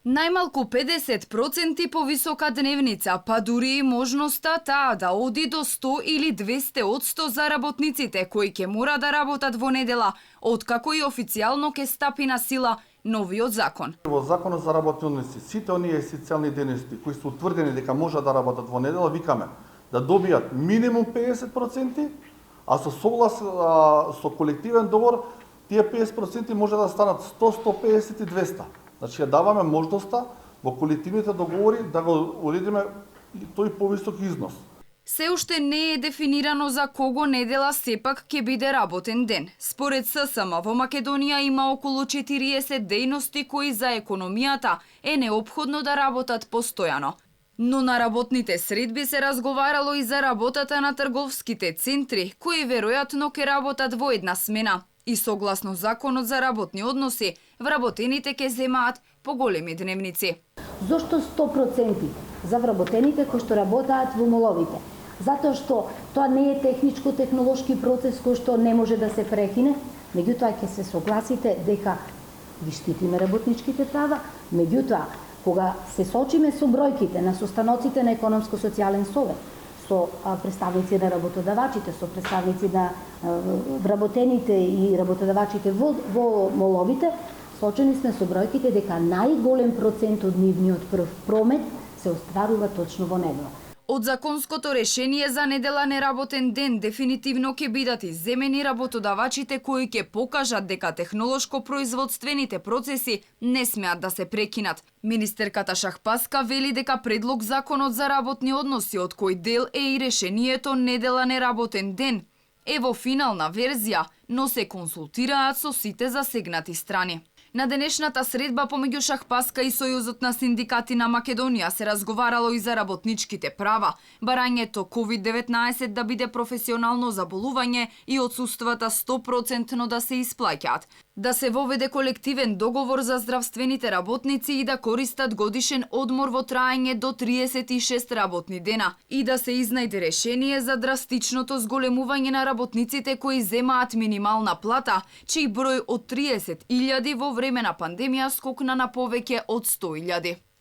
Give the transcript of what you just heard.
Најмалку 50% повисока дневница, па дури и можноста таа да оди до 100 или 200% за работниците кои ќе мора да работат во недела, откако и официјално ќе стапи на сила новиот закон. Во законот за работни односи, сите оние есенцијални дејности кои се утврдени дека може да работат во недела, викаме да добијат минимум 50%, а со соглас со колективен договор тие 50% може да станат 100, 150 и 200. Значи ја даваме можноста во колективните договори да го уредиме тој повисок износ. Се уште не е дефинирано за кого недела сепак ќе биде работен ден. Според ССМ во Македонија има околу 40 дејности кои за економијата е неопходно да работат постојано. Но на работните средби се разговарало и за работата на трговските центри, кои веројатно ќе работат во една смена. И согласно законот за работни односи, вработените ќе земаат поголеми дневници. Зошто 100% за вработените кои што работаат во моловите? Затоа што тоа не е техничко-технолошки процес кој што не може да се прекине, меѓутоа ќе се согласите дека ги штитиме работничките права, меѓутоа кога се сочиме со бројките на состаноците на економско-социјален совет, со представници на работодавачите, со представници на вработените и работодавачите во моловите, сочени сме со бројките дека најголем процент од нивниот прв промет се остварува точно во недела. Од законското решение за недела неработен ден дефинитивно ќе бидат изземени работодавачите кои ќе покажат дека технолошко-производствените процеси не смеат да се прекинат. Министерката Шахпаска вели дека предлог законот за работни односи, од кој дел е и решението недела неработен ден, е во финална верзија, но се консултираат со сите засегнати страни. На денешната средба помеѓу Шахпаска и Сојузот на синдикати на Македонија се разговарало и за работничките права, барањето COVID-19 да биде професионално заболување и отсуствата 100% да се исплаќаат, да се воведе колективен договор за здравствените работници и да користат годишен одмор во траење до 36 работни дена и да се изнајде решение за драстичното зголемување на работниците кои земаат минимална плата, чиј број од 30.000 во време на пандемија скокна на повеќе од 100.000.